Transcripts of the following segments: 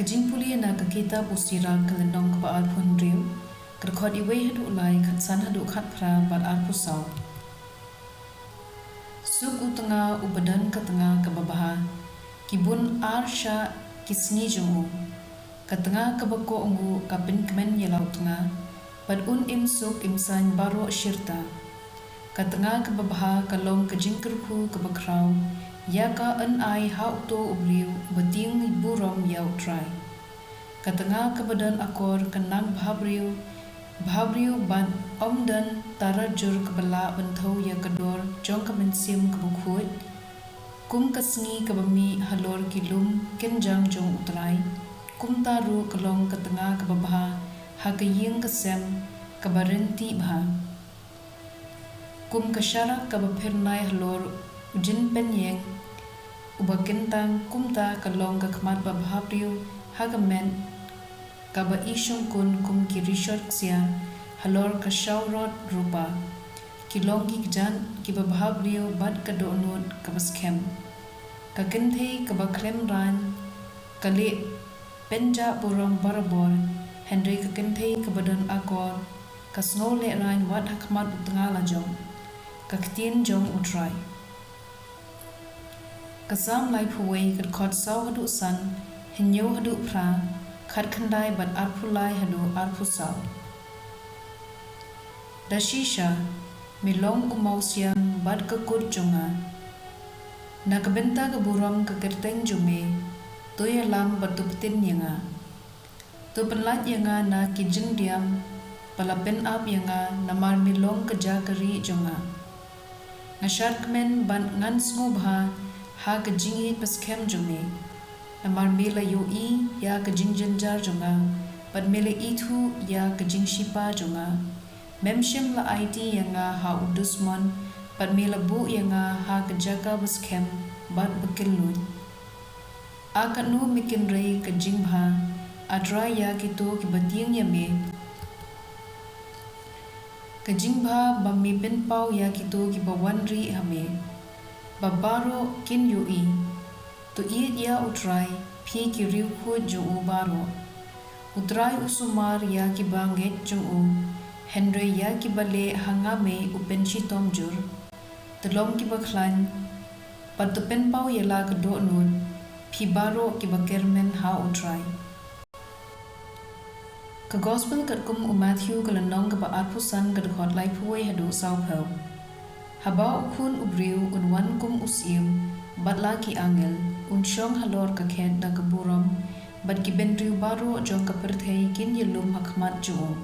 jingpule na kita pusira kelendong kebaar pun riu kerkot iwei hadu ulai khatsan hadu khat pra bat ar pusau suk utengah ubadan ke tengah ke babaha kibun ar shah kisni jong ke tengah ke bako ungu kapin kemen yelau tengah bad un im suk im san baro shirta ke tengah ke babaha kalong ke jingkerku ke bakrau ya ka an ai ha uto ubriu bating burom yau Trai ke tengah ke badan akor khnang Bhabriu ban omdan tarajur kebala bentau ya kedor jong kemensim kebukut kum kesngi kebami halor kilum kenjang jong Trai kum taru kelong ke tengah kebabaha hakaying kesem kebarenti bha kum kesyarak kebapirnai halor ujin penyeng ubakentang kumta kelong ke kemat babhabriu hagamen kaba ishong kun kum kirishot sia halor ka shaurot rupa kilong gigjan kiba bhabriyo bad ka donut kabaskem ka kenthe kaba klem ran kale penja burong barabor henry ka kenthe kabadan akor ka snole ran wat hakmat utanga la jong ka ktien jong Trai kasam lai phuwei ka khot saw hadu san hinyo hadu pra khat khandai bat arphulai hadu arphusau dashisha milong umau siang bat ka kut jonga nakabenta ka buram ka kerteng jume to ïalam batuptin yanga to penlat yanga na kijing diam palapen ap yanga namar milong ka jakari jonga ngashat kmen ban ngan snubha ha ka jingi paskem jume Namar mela yoi ya ke jingjenjar jonga pad mele itu ya ke jingshipa jonga memshim la IT yanga ha udusmon pad mela bu yanga ha ke jaga baskem bad bakilud akat nu mikin rei ke jingbha Trai ya kito ki batiang yame ke jingbha bami penpau ya kito ki bawanri hame babaro kin yoi to eat ya Trai phi ki riu khu jo baro Trai usumar ya ki banget jo henry ya ki bale hangame upenchi tomjur telom ki baklan patupen pau yela ka do nun phi baro ki bakermen ha Trai ka gospel kat kum Matthew kalandong ka ba puson ka khot lai phuai hadu sau phau haba ukhun ubriu unwan kum usim bakla ki angel shong halor ka khet na kaburam bad ki benriu baro jong ka perthei kin yelum hakmat jo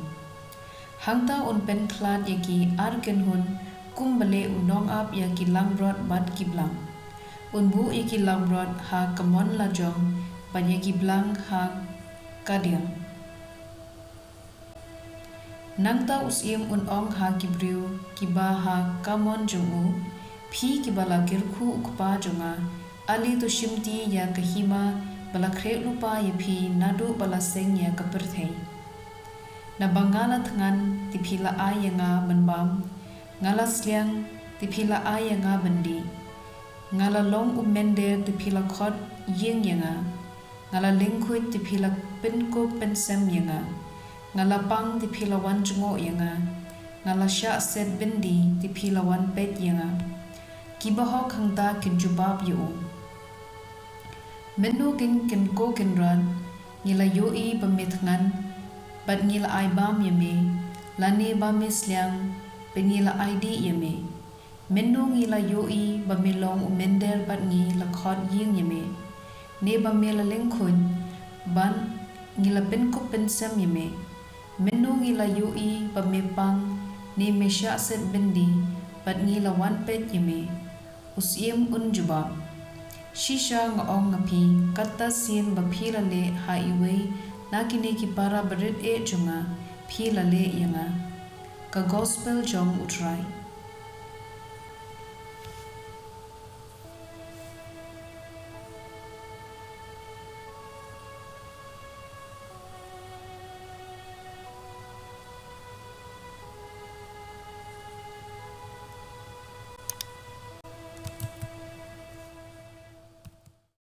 hangta pen klat yaki arken hun kumbale unong ap yaki langrot bad ki blang bu yaki langrot ha kamon la jong bad yaki blang ha kadia nangta usim ong ha kibriu kiba ha kamon jo phi ki bala kirkhu ukpa jonga ali to shimti ya kahima bala kre lupa ya phi nadu bala seng ya kaperthei na bangala thangan tipila ayanga banbam ngala sliang tipila ayanga bandi ngala long umende tipila khot yeng yanga ngala lingkhuit tipila penko pensem yanga ngala pang tipila wan jungo yanga ngala sha set bindi tipila wan pet yanga kibaho khangta kinjubab yu menu kin ko kin ran ngila yoi pamitngan bad ngila ai bam yame lani bame sliang pengila id yame menu ngila yoi bamilong umender bad ngi lakhot ying yame ne bamela lengkhun ban ngila penko pensem yame menu ngila yoi bamepang ne mesha set bindi bad ngila wan pet yame usim unjubab shisha ngong ngapi kata sin bapila le highway nakini ki para berit e junga phila le yanga ka gospel jong Trai